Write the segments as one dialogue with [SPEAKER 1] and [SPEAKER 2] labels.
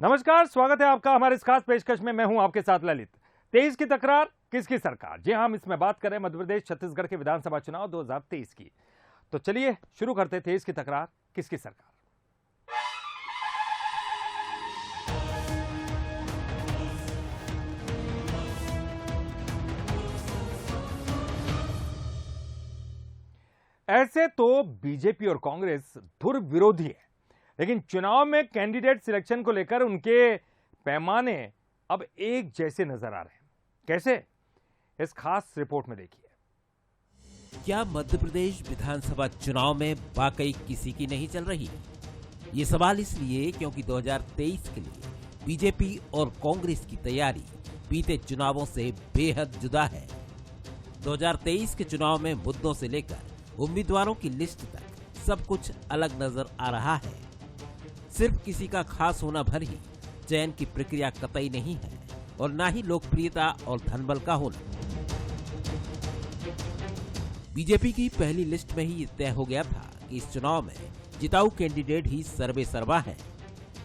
[SPEAKER 1] नमस्कार, स्वागत है आपका हमारे इस खास पेशकश में। मैं हूं आपके साथ ललित। 23 की तकरार किसकी सरकार, जी हां, हम इसमें बात करें मध्य प्रदेश छत्तीसगढ़ के विधानसभा चुनाव 2023 की। तो चलिए शुरू करते हैं 23 की तकरार किसकी सरकार। ऐसे तो बीजेपी और कांग्रेस धुर विरोधी है, लेकिन चुनाव में कैंडिडेट सिलेक्शन को लेकर उनके पैमाने अब एक जैसे नजर आ रहे हैं। कैसे, इस खास रिपोर्ट में देखिए।
[SPEAKER 2] क्या मध्य प्रदेश विधानसभा चुनाव में वाकई किसी की नहीं चल रही? ये सवाल इसलिए क्योंकि 2023 के लिए बीजेपी और कांग्रेस की तैयारी बीते चुनावों से बेहद जुदा है। 2023 के चुनाव में मुद्दों से लेकर उम्मीदवारों की लिस्ट तक सब कुछ अलग नजर आ रहा है। सिर्फ किसी का खास होना भर ही चयन की प्रक्रिया कतई नहीं है, और ना ही लोकप्रियता और धनबल का होना। बीजेपी की पहली लिस्ट में ही तय हो गया था कि इस चुनाव में जिताऊ कैंडिडेट ही सर्वे सर्वा है।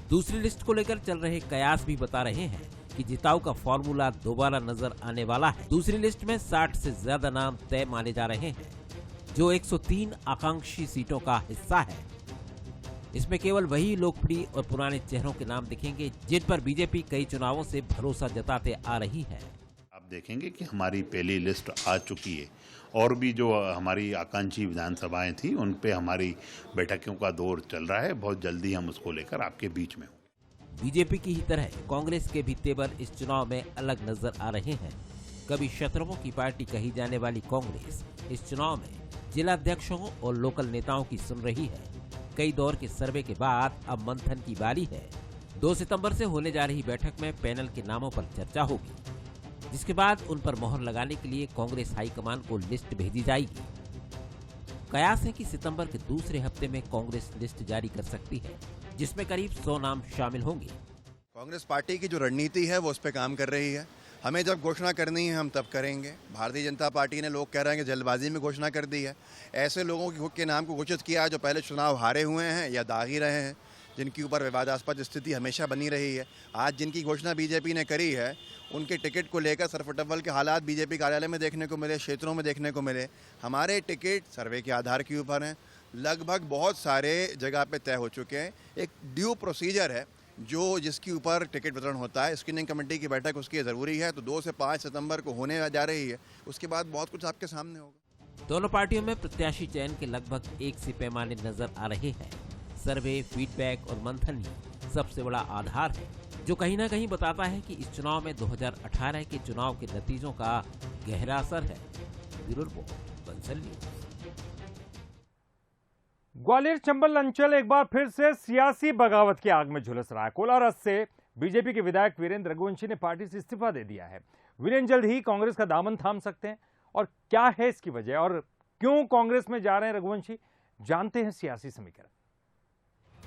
[SPEAKER 2] दूसरी लिस्ट को लेकर चल रहे कयास भी बता रहे हैं कि जिताऊ का फॉर्मूला दोबारा नजर आने वाला है। दूसरी लिस्ट में 60 से ज्यादा नाम तय माने जा रहे हैं, जो 103 आकांक्षी सीटों का हिस्सा है। इसमें केवल वही लोकप्रिय और पुराने चेहरों के नाम दिखेंगे जिन पर बीजेपी कई चुनावों से भरोसा जताते आ रही है।
[SPEAKER 3] आप देखेंगे कि हमारी पहली लिस्ट आ चुकी है, और भी जो हमारी आकांक्षी विधानसभाएं थी उन पे हमारी बैठकों का दौर चल रहा है। बहुत जल्दी हम उसको लेकर आपके बीच में होंगे।
[SPEAKER 2] बीजेपी की ही तरह कांग्रेस के भी तेवर इस चुनाव में अलग नजर आ रहे हैं। कभी शत्रुओं की पार्टी कही जाने वाली कांग्रेस इस चुनाव में जिला अध्यक्षों और लोकल नेताओं की सुन रही है। कई दौर के सर्वे के बाद अब मंथन की बारी है। 2 सितंबर से होने जा रही बैठक में पैनल के नामों पर चर्चा होगी, जिसके बाद उन पर मोहर लगाने के लिए कांग्रेस हाईकमान को लिस्ट भेजी जाएगी। कयास है कि सितंबर के दूसरे हफ्ते में कांग्रेस लिस्ट जारी कर सकती है, जिसमें करीब 100 नाम शामिल होंगे।
[SPEAKER 4] कांग्रेस पार्टी की जो रणनीति है वो उस पर काम कर रही है। हमें जब घोषणा करनी है हम तब करेंगे। भारतीय जनता पार्टी ने, लोग कह रहे हैं कि जल्दबाजी में घोषणा कर दी है। ऐसे लोगों के नाम को घोषित किया है जो पहले चुनाव हारे हुए हैं या दागी रहे हैं, जिनके ऊपर विवादास्पद स्थिति हमेशा बनी रही है। आज जिनकी घोषणा बीजेपी ने करी है, उनके टिकट को लेकर सरफटव्वल के हालात बीजेपी कार्यालय में देखने को मिले, क्षेत्रों में देखने को मिले। हमारे टिकट सर्वे के आधार के ऊपर हैं, लगभग बहुत सारे जगह पे तय हो चुके हैं। एक ड्यू प्रोसीजर है जो जिसके ऊपर टिकट वितरण होता है। स्क्रीनिंग कमेटी की बैठक उसकी ज़रूरी है, तो 2 से 5 सितंबर को होने जा रही है। उसके बाद बहुत कुछ आपके सामने होगा।
[SPEAKER 2] दोनों पार्टियों में प्रत्याशी चयन के लगभग एक से पैमाने नजर आ रहे हैं। सर्वे, फीडबैक और मंथन ही सबसे बड़ा आधार है, जो कहीं न कहीं बताता है कि इस चुनाव में 2018 के चुनाव के नतीजों का गहरा असर है। Bureau report, Bansal news.
[SPEAKER 1] Gwalior Chambal अंचल एक बार फिर से सियासी बगावत की आग में झुलस रहा है। कोलारस से बीजेपी के विधायक वीरेंद्र रघुवंशी ने पार्टी से इस्तीफा दे दिया है। वीरेंद्र जल्द ही कांग्रेस का दामन थाम सकते हैं, और क्या है इसकी वजह और क्यों कांग्रेस में जा रहे हैं रघुवंशी, जानते हैं सियासी समीकरण।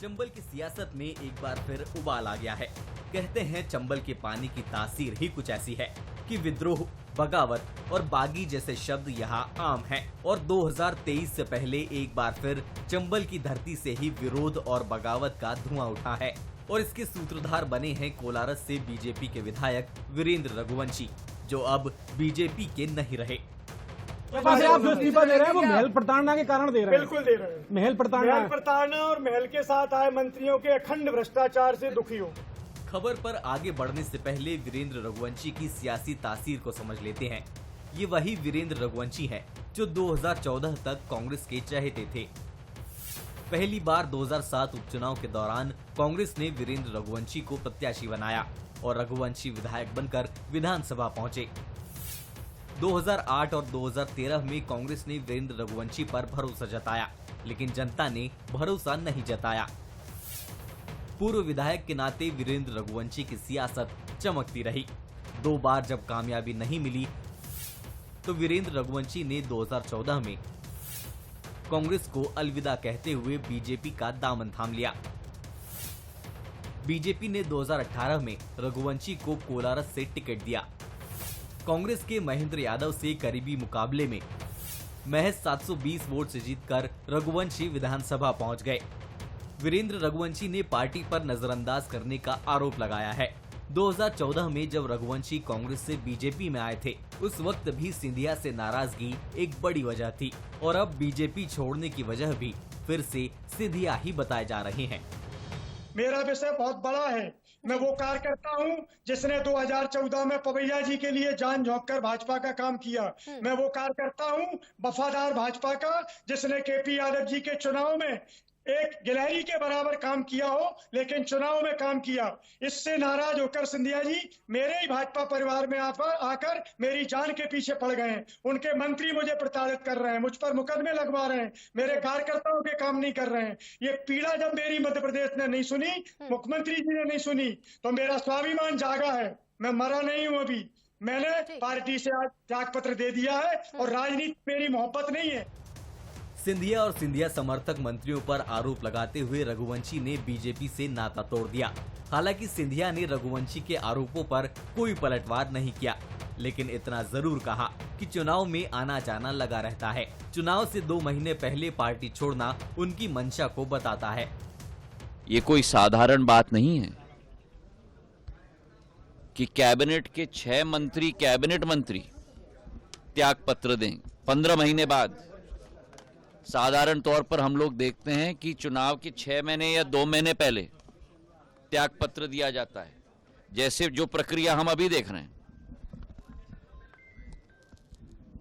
[SPEAKER 5] चंबल की सियासत में एक बार फिर उबाल आ गया है। कहते हैं चंबल के पानी की तासीर ही कुछ ऐसी है कि विद्रोह, बगावत और बागी जैसे शब्द यहाँ आम हैं। और 2023 से पहले एक बार फिर चंबल की धरती से ही विरोध और बगावत का धुआं उठा है, और इसके सूत्रधार बने हैं कोलारस से बीजेपी के विधायक वीरेंद्र रघुवंशी, जो अब बीजेपी के नहीं रहे।
[SPEAKER 6] आप जो इस्तीफा दे रहे हैं वो महल प्रताड़ना के कारण दे रहे हैं।
[SPEAKER 7] बिल्कुल दे रहे हैं।
[SPEAKER 6] महल
[SPEAKER 7] प्रताड़ना और महल के साथ आए मंत्रियों के अखंड भ्रष्टाचार से दुखी हो।
[SPEAKER 5] खबर पर आगे बढ़ने से पहले वीरेंद्र रघुवंशी की सियासी तासीर को समझ लेते हैं। ये वही वीरेंद्र रघुवंशी हैं जो 2014 तक कांग्रेस के चहेते थे। पहली बार 2007 उपचुनाव के दौरान कांग्रेस ने वीरेंद्र रघुवंशी को प्रत्याशी बनाया और रघुवंशी विधायक बनकर विधानसभा पहुंचे। 2008 और 2013 में कांग्रेस ने वीरेंद्र रघुवंशी पर भरोसा जताया, लेकिन जनता ने भरोसा नहीं जताया। पूर्व विधायक के नाते वीरेंद्र रघुवंशी की सियासत चमकती रही। 2 बार जब कामयाबी नहीं मिली, तो वीरेंद्र रघुवंशी ने 2014 में कांग्रेस को अलविदा कहते हुए बीजेपी का दामन थाम लिया। बीजेपी ने 2018 में रघुवंशी को कोलारस से टिकट दिया। कांग्रेस के महेंद्र यादव से करीबी मुकाबले में महज 720 वोट से जीतकर रघुवंशी विधानसभा पहुंच गए। वीरेंद्र रघुवंशी ने पार्टी पर नजरअंदाज करने का आरोप लगाया है। 2014 में जब रघुवंशी कांग्रेस से बीजेपी में आए थे, उस वक्त भी सिंधिया से नाराजगी एक बड़ी वजह थी और अब बीजेपी छोड़ने की वजह भी फिर से सिंधिया ही बताए जा रहे हैं।
[SPEAKER 7] मेरा विषय बहुत बड़ा है। मैं वो कार्यकर्ता हूँ जिसने 2014 में पवैया जी के लिए जान झोंक कर भाजपा का काम किया। मैं वो कार्यकर्ता हूँ वफादार भाजपा का जिसने केपी यादव जी के चुनाव में एक गिलहरी के बराबर काम किया हो, लेकिन चुनाव में काम किया। इससे नाराज होकर सिंधिया जी मेरे ही भाजपा परिवार में आकर मेरी जान के पीछे पड़ गए हैं। उनके मंत्री मुझे प्रताड़ित कर रहे हैं, मुझ पर मुकदमे लगवा रहे हैं, मेरे कार्यकर्ताओं के काम नहीं कर रहे हैं। ये पीड़ा जब मेरी मध्य प्रदेश ने नहीं सुनी, मुख्यमंत्री जी ने नहीं सुनी, तो मेरा स्वाभिमान जागा है। मैं मरा नहीं हूँ अभी। मैंने पार्टी से आज त्याग पत्र दे दिया है और राजनीति मेरी मोहब्बत नहीं है।
[SPEAKER 5] सिंधिया और सिंधिया समर्थक मंत्रियों पर आरोप लगाते हुए रघुवंशी ने बीजेपी से नाता तोड़ दिया। हालांकि सिंधिया ने रघुवंशी के आरोपों पर कोई पलटवार नहीं किया, लेकिन इतना जरूर कहा कि चुनाव में आना जाना लगा रहता है। चुनाव से 2 महीने पहले पार्टी छोड़ना उनकी मंशा को बताता है।
[SPEAKER 8] ये कोई साधारण बात नहीं है कि कैबिनेट के 6 मंत्री कैबिनेट मंत्री त्याग पत्र दें 15 महीने बाद। साधारण तौर पर हम लोग देखते हैं कि चुनाव के 6 महीने या 2 महीने पहले त्याग पत्र दिया जाता है, जैसे जो प्रक्रिया हम अभी देख रहे हैं।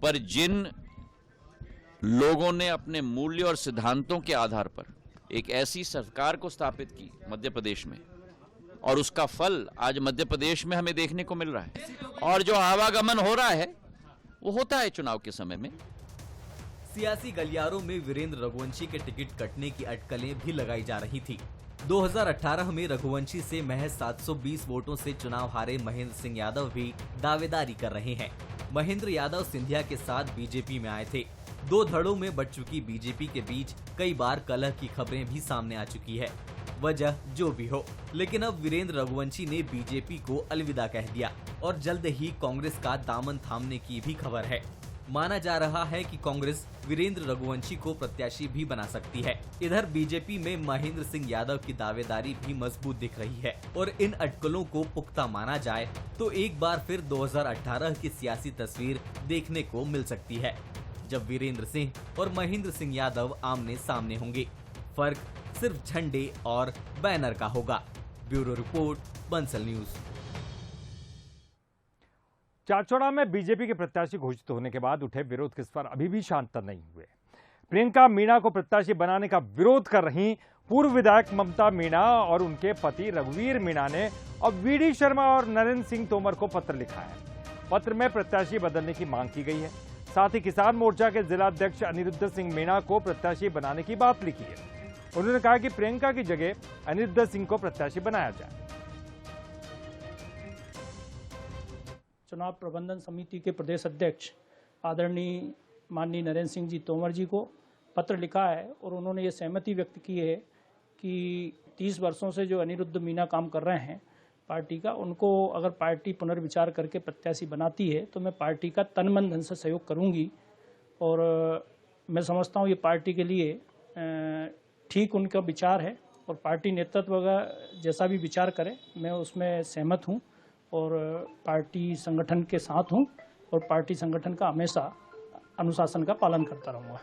[SPEAKER 8] पर जिन लोगों ने अपने मूल्य और सिद्धांतों के आधार पर एक ऐसी सरकार को स्थापित की मध्य प्रदेश में, और उसका फल आज मध्य प्रदेश में हमें देखने को मिल रहा है, और जो आवागमन हो रहा है वो होता है चुनाव के समय में।
[SPEAKER 5] सियासी गलियारों में वीरेंद्र रघुवंशी के टिकट कटने की अटकलें भी लगाई जा रही थी। 2018 में रघुवंशी से महज 720 वोटों से चुनाव हारे महेंद्र सिंह यादव भी दावेदारी कर रहे हैं। महेंद्र यादव सिंधिया के साथ बीजेपी में आए थे। 2 धड़ों में बट चुकी बीजेपी के बीच कई बार कलह की खबरें भी सामने आ चुकी है। वजह जो भी हो, लेकिन अब वीरेंद्र रघुवंशी ने बीजेपी को अलविदा कह दिया और जल्द ही कांग्रेस का दामन थामने की भी खबर है। माना जा रहा है कि कांग्रेस वीरेंद्र रघुवंशी को प्रत्याशी भी बना सकती है। इधर बीजेपी में महेंद्र सिंह यादव की दावेदारी भी मजबूत दिख रही है और इन अटकलों को पुख्ता माना जाए तो एक बार फिर 2018 की सियासी तस्वीर देखने को मिल सकती है, जब वीरेंद्र सिंह और महेंद्र सिंह यादव आमने सामने होंगे। फर्क सिर्फ झंडे और बैनर का होगा। Bureau report, Bansal news.
[SPEAKER 1] Chachaura में बीजेपी के प्रत्याशी घोषित होने के बाद उठे विरोध के स्वर अभी भी शांत नहीं हुए। प्रियंका मीणा को प्रत्याशी बनाने का विरोध कर रही पूर्व विधायक ममता मीणा और उनके पति रघुवीर मीणा ने अब वीडी शर्मा और नरेंद्र सिंह तोमर को पत्र लिखा है। पत्र में प्रत्याशी बदलने की मांग की गई है। साथ ही किसान मोर्चा के जिलाध्यक्ष अनिरुद्ध सिंह मीणा को प्रत्याशी बनाने की बात लिखी है। उन्होंने कहा कि प्रियंका की जगह अनिरुद्ध सिंह को प्रत्याशी बनाया जाए।
[SPEAKER 6] चुनाव प्रबंधन समिति के प्रदेश अध्यक्ष आदरणीय माननीय नरेंद्र सिंह जी तोमर जी को पत्र लिखा है और उन्होंने ये सहमति व्यक्त की है कि 30 वर्षों से जो अनिरुद्ध मीणा काम कर रहे हैं पार्टी का, उनको अगर पार्टी पुनर्विचार करके प्रत्याशी बनाती है तो मैं पार्टी का तन मन धन से सहयोग करूंगी। और मैं समझता हूँ ये पार्टी के लिए ठीक उनका विचार है और पार्टी नेतृत्व जैसा भी विचार करे मैं उसमें सहमत हूँ और पार्टी संगठन के साथ हूं और पार्टी संगठन का हमेशा अनुशासन का पालन करता रहूंगा।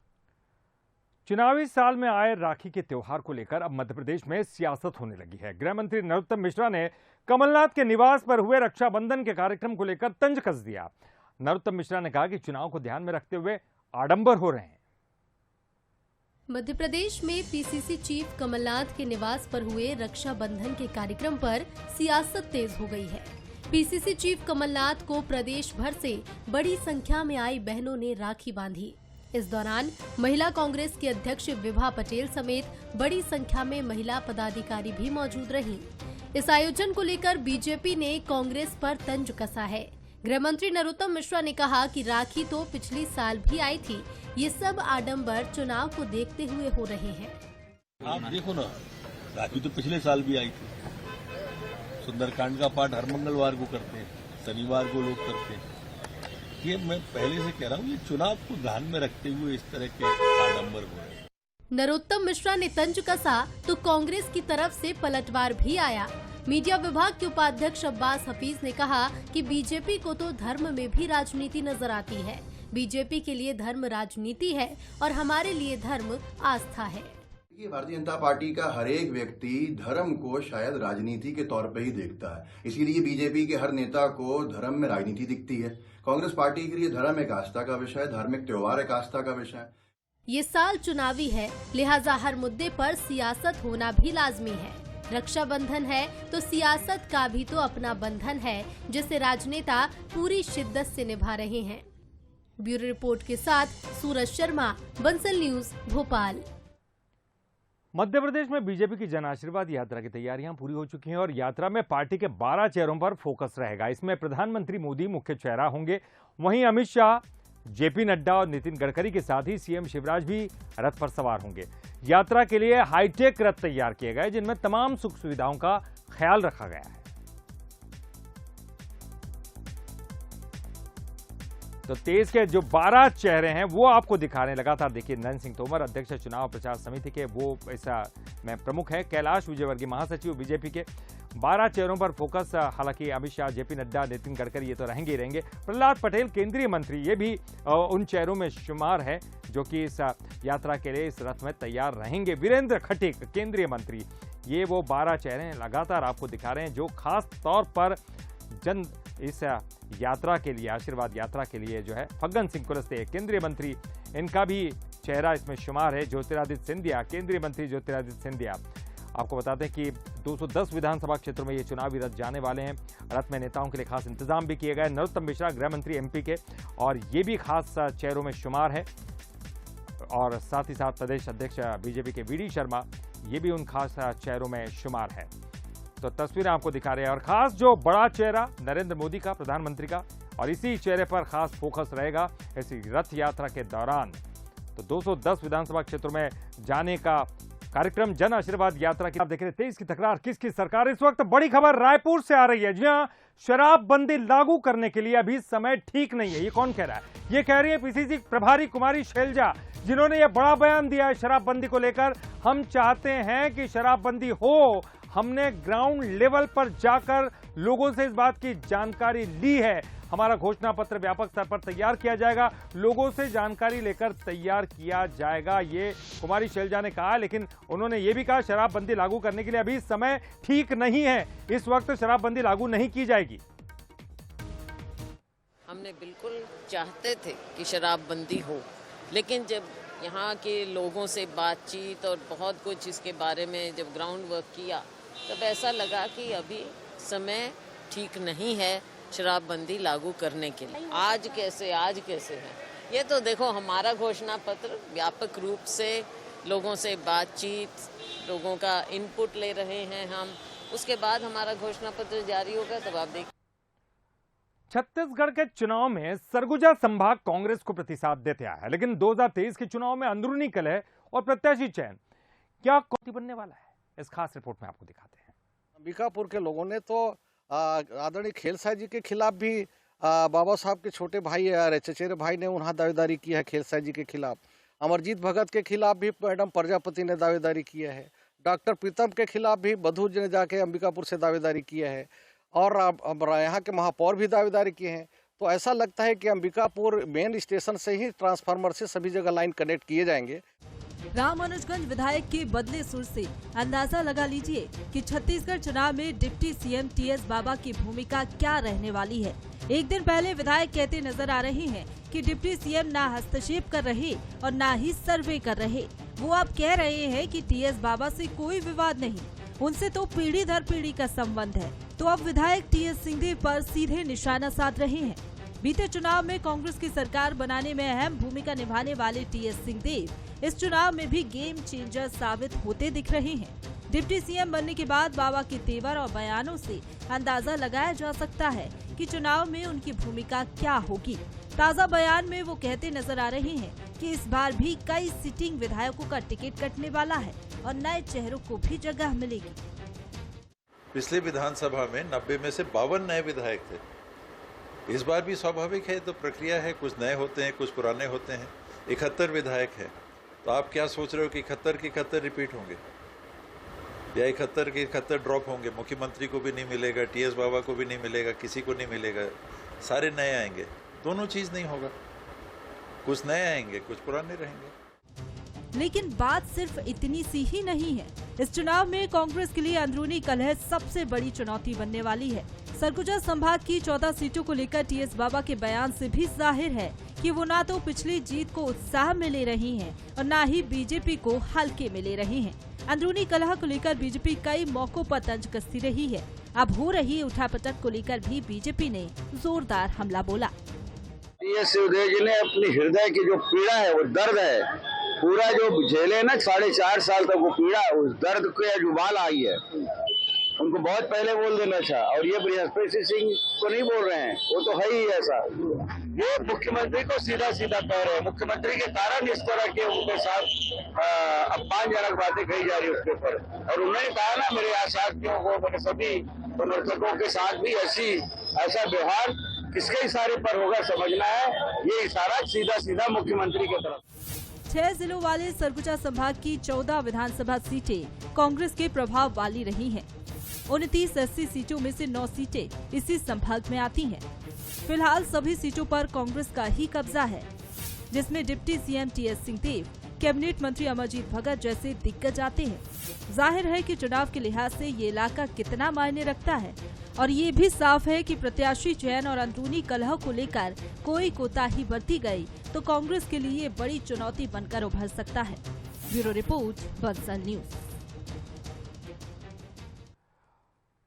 [SPEAKER 1] चुनावी साल में आए राखी के त्योहार को लेकर अब मध्य प्रदेश में सियासत होने लगी है। गृह मंत्री नरोत्तम मिश्रा ने कमलनाथ के निवास पर हुए रक्षाबंधन के कार्यक्रम को लेकर तंज कस दिया। नरोत्तम मिश्रा ने कहा कि चुनाव को ध्यान में रखते हुए आडंबर हो रहे हैं।
[SPEAKER 9] मध्य प्रदेश में पीसीसी चीफ कमलनाथ के निवास पर हुए रक्षाबंधन के कार्यक्रम पर सियासत तेज हो गई है। पीसीसी चीफ कमलनाथ को प्रदेश भर से बड़ी संख्या में आई बहनों ने राखी बांधी। इस दौरान महिला कांग्रेस के अध्यक्ष विभा पटेल समेत बड़ी संख्या में महिला पदाधिकारी भी मौजूद रहीं। इस आयोजन को लेकर बीजेपी ने कांग्रेस पर तंज कसा है। गृह मंत्री नरोत्तम मिश्रा ने कहा कि राखी तो पिछली साल भी आई थी, ये सब आडंबर चुनाव को देखते हुए हो रहे हैं।
[SPEAKER 10] आप देखो ना, राखी तो पिछले साल भी आई थी। सुंदरकांड का पाठ हर मंगलवार को करते हैं, शनिवार को लोग करते हैं। ये मैं पहले से कह रहा हूँ, ये चुनाव को ध्यान में रखते हुए इस तरह के आडंबर हो रहे हैं।
[SPEAKER 9] नरोत्तम मिश्रा ने तंज कसा तो कांग्रेस की तरफ से पलटवार भी आया। मीडिया विभाग के उपाध्यक्ष अब्बास हफीज ने कहा कि बीजेपी को तो धर्म में भी राजनीति नजर आती है। बीजेपी के लिए धर्म राजनीति है और हमारे लिए धर्म आस्था है।
[SPEAKER 4] भारतीय जनता पार्टी का हर एक व्यक्ति धर्म को शायद राजनीति के तौर पे ही देखता है, इसीलिए बीजेपी के हर नेता को धर्म में राजनीति दिखती है। कांग्रेस पार्टी के लिए धर्म एक आस्था का विषय है, धार्मिक त्योहार एक आस्था का विषय है।
[SPEAKER 9] ये साल चुनावी है, लिहाजा हर मुद्दे पर सियासत होना भी लाजमी है। रक्षाबंधन है तो सियासत का भी तो अपना बंधन है, जिसे राजनेता पूरी शिद्दत से निभा रहे हैं। ब्यूरो रिपोर्ट के साथ सूरज शर्मा, बंसल न्यूज, भोपाल।
[SPEAKER 1] मध्य प्रदेश में बीजेपी की जन आशीर्वाद यात्रा की तैयारियां पूरी हो चुकी हैं और यात्रा में पार्टी के 12 चेहरों पर फोकस रहेगा। इसमें प्रधानमंत्री मोदी मुख्य चेहरा होंगे, वहीं अमित शाह, जेपी नड्डा और नितिन गडकरी के साथ ही सीएम शिवराज भी रथ पर सवार होंगे। यात्रा के लिए हाईटेक रथ तैयार किए गए, जिनमें तमाम सुख सुविधाओं का ख्याल रखा गया है। तो तेज के जो 12 चेहरे हैं वो आपको दिखा रहे हैं लगातार। देखिए, नरेंद्र सिंह तोमर अध्यक्ष चुनाव प्रचार समिति के, वो ऐसा में प्रमुख है। कैलाश विजयवर्गीय महासचिव बीजेपी के। 12 चेहरों पर फोकस। हालांकि अमित शाह, जेपी नड्डा, नितिन गडकरी ये तो रहेंगे ही रहेंगे। प्रहलाद पटेल केंद्रीय मंत्री, ये भी उन चेहरों में शुमार है जो कि इस यात्रा के लिए इस रथ में तैयार रहेंगे। वीरेंद्र खटीक केंद्रीय मंत्री, ये वो 12 चेहरे हैं लगातार आपको दिखा रहे हैं जो खास तौर पर जन इस यात्रा के लिए, आशीर्वाद यात्रा के लिए जो है। फग्गन सिंह कुलस्ते केंद्रीय मंत्री, इनका भी चेहरा इसमें शुमार है। ज्योतिरादित्य सिंधिया केंद्रीय मंत्री, ज्योतिरादित्य सिंधिया। आपको बताते हैं कि 210 विधानसभा क्षेत्रों में ये चुनावी रथ जाने वाले हैं। रथ में नेताओं के लिए खास इंतजाम भी किए गए। नरोत्तम मिश्रा गृह मंत्री एमपी के, और ये भी खास चेहरों में शुमार है। और साथ ही साथ प्रदेश अध्यक्ष बीजेपी के वीडी शर्मा, ये भी उन खास चेहरों में शुमार है। तो तस्वीरें आपको दिखा रहे हैं। और खास जो बड़ा चेहरा नरेंद्र मोदी का, प्रधानमंत्री का, और इसी चेहरे पर खास फोकस रहेगा इसी रथ यात्रा के दौरान। तो 210 विधानसभा क्षेत्रों में जाने का कार्यक्रम जन आशीर्वाद यात्रा की। आप देख रहे हैं 23 की तकरार किसकी सरकार। इस वक्त बड़ी खबर रायपुर से आ रही है। जी हां, शराबबंदी लागू करने के लिए अभी समय ठीक नहीं है। ये कौन कह रहा है? ये कह रही है पीसीसी प्रभारी कुमारी शैलजा, जिन्होंने ये बड़ा बयान दिया है शराबबंदी को लेकर। हम चाहते हैं कि शराबबंदी हो। हमने ग्राउंड लेवल पर जाकर लोगों से इस बात की जानकारी ली है। हमारा घोषणा पत्र व्यापक स्तर पर तैयार किया जाएगा, लोगों से जानकारी लेकर तैयार किया जाएगा, ये कुमारी शैलजा ने कहा। लेकिन उन्होंने ये भी कहा शराबबंदी लागू करने के लिए अभी समय ठीक नहीं है। इस वक्त शराबबंदी लागू नहीं की जाएगी।
[SPEAKER 11] हमने बिल्कुल चाहते थे कि शराबबंदी हो, लेकिन जब यहाँ के लोगों से बातचीत और बहुत कुछ इसके बारे में जब ग्राउंड वर्क किया, तब ऐसा लगा कि अभी समय ठीक नहीं है शराबबंदी लागू करने के लिए। आज कैसे है ये तो देखो, हमारा घोषणा पत्र व्यापक रूप से लोगों से बातचीत, लोगों का इनपुट ले रहे हैं हम। उसके बाद हमारा घोषणा पत्र जारी होगा, तब आप देखिए।
[SPEAKER 1] छत्तीसगढ़ के चुनाव में सरगुजा संभाग कांग्रेस को प्रतिसाद देते आया है, लेकिन 2023 के चुनाव में अंदरूनी कलह और प्रत्याशी चयन क्या कौन बनने वाला है, इस खास रिपोर्ट में आपको दिखाते हैं।
[SPEAKER 12] अंबिकापुर के लोगों ने तो आदरणीय खेलसाई जी के खिलाफ भी बाबा साहब के छोटे भाई चचेरे भाई ने उन्हें दावेदारी की है खेलसाई जी के खिलाफ। अमरजीत भगत के खिलाफ भी मैडम प्रजापति ने दावेदारी किया है। डॉक्टर प्रीतम के खिलाफ भी बधू ने जाके अंबिकापुर से दावेदारी किया है, और यहाँ के महापौर भी दावेदारी किए हैं। तो ऐसा लगता है कि अंबिकापुर मेन स्टेशन से ही ट्रांसफार्मर से सभी जगह लाइन कनेक्ट किए जाएंगे।
[SPEAKER 13] रामानुजगंज विधायक के बदले सुर से अंदाजा लगा लीजिए कि छत्तीसगढ़ चुनाव में डिप्टी सीएम टीएस बाबा की भूमिका क्या रहने वाली है। एक दिन पहले विधायक कहते नजर आ रहे हैं कि डिप्टी सीएम ना हस्तक्षेप कर रहे और ना ही सर्वे कर रहे। वो अब कह रहे हैं कि टीएस बाबा से कोई विवाद नहीं, उनसे तो पीढ़ी दर पीढ़ी का संबंध है। तो अब विधायक टीएस सिंहदेव पर सीधे निशाना साध रहे हैं। बीते चुनाव में कांग्रेस की सरकार बनाने में अहम भूमिका निभाने वाले टीएस सिंहदेव इस चुनाव में भी गेम चेंजर साबित होते दिख रहे हैं। डिप्टी सीएम बनने के बाद बाबा के तेवर और बयानों से अंदाजा लगाया जा सकता है कि चुनाव में उनकी भूमिका क्या होगी। ताज़ा बयान में वो कहते नजर आ रहे हैं कि इस बार भी कई सिटिंग विधायकों का टिकट कटने वाला है और नए चेहरों को भी जगह मिलेगी।
[SPEAKER 14] पिछले विधानसभा में 90 में से 52 नए विधायक थे। इस बार भी स्वाभाविक है, तो प्रक्रिया है, कुछ नए होते हैं कुछ पुराने होते हैं। 71 विधायक हैं, तो आप क्या सोच रहे हो कि 71 के 71 रिपीट होंगे या 71 के 71 ड्रॉप होंगे? मुख्यमंत्री को भी नहीं मिलेगा, टीएस बाबा को भी नहीं मिलेगा, किसी को नहीं मिलेगा, सारे नए आएंगे। दोनों चीज नहीं होगा, कुछ नए आएंगे, कुछ पुराने रहेंगे।
[SPEAKER 13] लेकिन बात सिर्फ इतनी सी ही नहीं है। इस चुनाव में कांग्रेस के लिए अंदरूनी कलह सबसे बड़ी चुनौती बनने वाली है। सरगुजा संभाग की 14 सीटों को लेकर टीएस बाबा के बयान से भी जाहिर है कि वो ना तो पिछली जीत को उत्साह में ले रही हैं और ना ही बीजेपी को हल्के में ले रही हैं। अंदरूनी कलह को लेकर बीजेपी कई मौकों पर तंज कसती रही है। अब हो रही उठापटक को लेकर भी बीजेपी ने जोरदार हमला बोला।
[SPEAKER 15] टीएस सिंहदेव जी ने अपनी हृदय की जो पीड़ा है, वो दर्द है, पूरा जो झेले ना 4.5 साल तक वो पीड़ा, उस दर्द के जुबान आई है। उनको बहुत पहले बोल देना था, और ये बृहस्पति सिंह को नहीं बोल रहे हैं, वो तो है ही ऐसा। ये मुख्यमंत्री को सीधा सीधा कह रहे हैं, मुख्यमंत्री के कारण इस तरह के उनके साथ अपमानजनक बातें कही जा रही है उसके ऊपर। और उन्होंने कहा ना, मेरे आशार्थियों को, मेरे सभी समर्थकों के साथ भी ऐसा व्यवहार किसके इशारे पर होगा समझना है। ये इशारा सीधा सीधा मुख्यमंत्री की तरफ।
[SPEAKER 13] 6 जिलों वाले सरगुजा संभाग की 14 विधानसभा सीटें कांग्रेस के प्रभाव वाली रही हैं। 29 एससी सीटों में से 9 सीटें इसी संभाग में आती हैं। फिलहाल सभी सीटों पर कांग्रेस का ही कब्जा है, जिसमें deputy CM TS Singhdeo, cabinet मंत्री अमरजीत भगत जैसे दिग्गज आते हैं। जाहिर है कि चुनाव के लिहाज से ये इलाका कितना मायने रखता है, और ये भी साफ है कि प्रत्याशी चयन और अंदरूनी कलह को लेकर कोई कोताही बरती गई तो कांग्रेस के लिए बड़ी चुनौती बनकर उभर सकता है। Bureau report, Bansal news.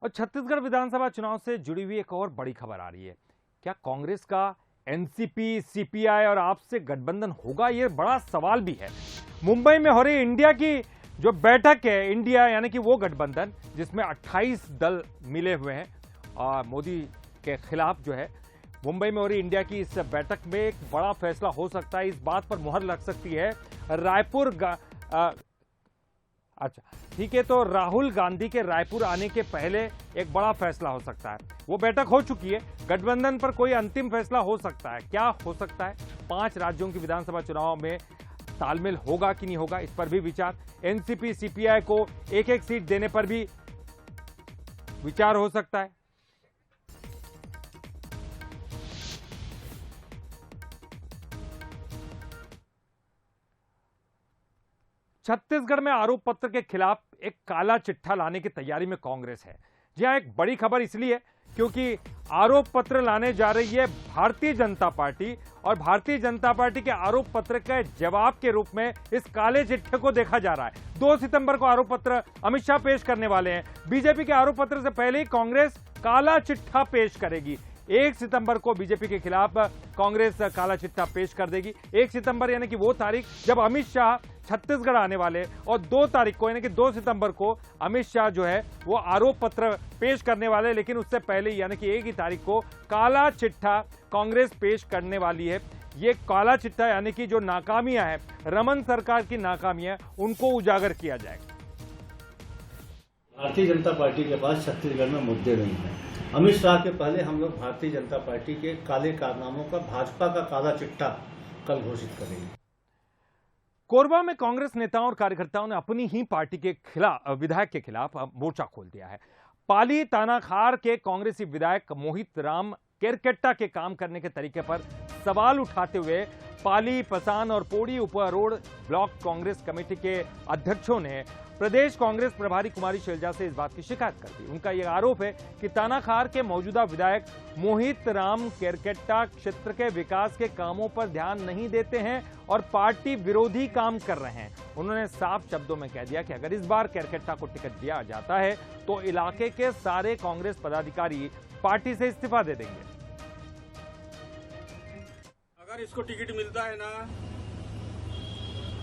[SPEAKER 1] और छत्तीसगढ़ विधानसभा चुनाव से जुड़ी हुई एक और बड़ी खबर आ रही है। क्या कांग्रेस का एनसीपी, सीपीआई और आप से गठबंधन होगा? ये बड़ा सवाल भी है। मुंबई में हो रही इंडिया की जो बैठक है, इंडिया यानी कि वो गठबंधन जिसमें 28 दल मिले हुए हैं और मोदी के खिलाफ जो है, मुंबई में हो रही इंडिया की इस बैठक में एक बड़ा फैसला हो सकता है। इस बात पर मुहर लग सकती है तो राहुल गांधी के रायपुर आने के पहले एक बड़ा फैसला हो सकता है। वो बैठक हो चुकी है, गठबंधन पर कोई अंतिम फैसला हो सकता है। क्या हो सकता है? 5 राज्यों की विधानसभा चुनाव में तालमेल होगा कि नहीं होगा, इस पर भी विचार। एनसीपी, सीपीआई को एक सीट देने पर भी विचार हो सकता है। छत्तीसगढ़ में आरोप पत्र के खिलाफ एक काला चिट्ठा लाने की तैयारी में कांग्रेस है। जी हां, एक बड़ी खबर इसलिए क्योंकि आरोप पत्र लाने जा रही है भारतीय जनता पार्टी, और भारतीय जनता पार्टी के आरोप पत्र के जवाब के रूप में इस काले चिट्ठे को देखा जा रहा है। 2 सितंबर को आरोप पत्र अमित शाह पेश करने वाले हैं। बीजेपी के आरोप पत्र से पहले ही कांग्रेस काला चिट्ठा पेश करेगी। 1 सितंबर को बीजेपी के खिलाफ कांग्रेस काला चिट्ठा पेश कर देगी। 1 सितंबर यानी कि वो तारीख जब अमित शाह छत्तीसगढ़ आने वाले, और 2 तारीख को यानी कि 2 सितंबर को अमित शाह जो है वो आरोप पत्र पेश करने वाले, लेकिन उससे पहले यानी कि 1 ही तारीख को काला चिट्ठा कांग्रेस पेश करने वाली है। ये काला चिट्ठा यानी कि जो नाकामियां हैं, रमन सरकार की नाकामियां, उनको उजागर किया जाएगा।
[SPEAKER 10] भारतीय जनता पार्टी के पास छत्तीसगढ़ में मुद्दे नहीं है। अमित शाह के पहले हम लोग भारतीय जनता पार्टी के काले कारनामों का, भाजपा का काला चिट्ठा कल घोषित करेंगे।
[SPEAKER 1] कोरबा में कांग्रेस नेताओं और कार्यकर्ताओं ने अपनी ही पार्टी के खिलाफ, विधायक के खिलाफ मोर्चा खोल दिया है। पाली तानाखार के कांग्रेसी विधायक मोहित राम केरकेट्टा के काम करने के तरीके पर सवाल उठाते हुए पाली, पसान और पोड़ी उपरोड़ ब्लॉक कांग्रेस कमेटी के अध्यक्षों ने प्रदेश कांग्रेस प्रभारी कुमारी शैलजा से इस बात की शिकायत कर दी। उनका यह आरोप है कि तानाखार के मौजूदा विधायक मोहित राम केरकेट्टा क्षेत्र के विकास के कामों पर ध्यान नहीं देते हैं और पार्टी विरोधी काम कर रहे हैं। उन्होंने साफ शब्दों में कह दिया कि अगर इस बार केरकेट्टा को टिकट दिया जाता है तो इलाके के सारे कांग्रेस पदाधिकारी पार्टी से इस्तीफा दे देंगे।
[SPEAKER 16] अगर इसको टिकट मिलता है ना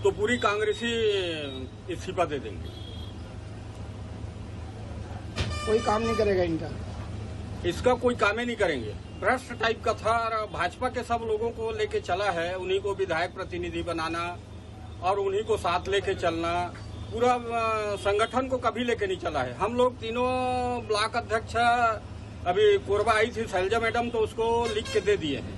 [SPEAKER 16] तो पूरी कांग्रेसी इस्तीफा दे देंगे।
[SPEAKER 17] कोई काम नहीं करेगा इनका,
[SPEAKER 16] इसका कोई काम ही नहीं करेंगे। भ्रष्ट टाइप का था, भाजपा के सब लोगों को लेके चला है, उन्हीं को विधायक प्रतिनिधि बनाना और उन्हीं को साथ लेके चलना, पूरा संगठन को कभी लेके नहीं चला है। हम लोग तीनों ब्लॉक अध्यक्ष, अभी कोरबा आई थी शैलजा मैडम, तो उसको लिख के दे दिए हैं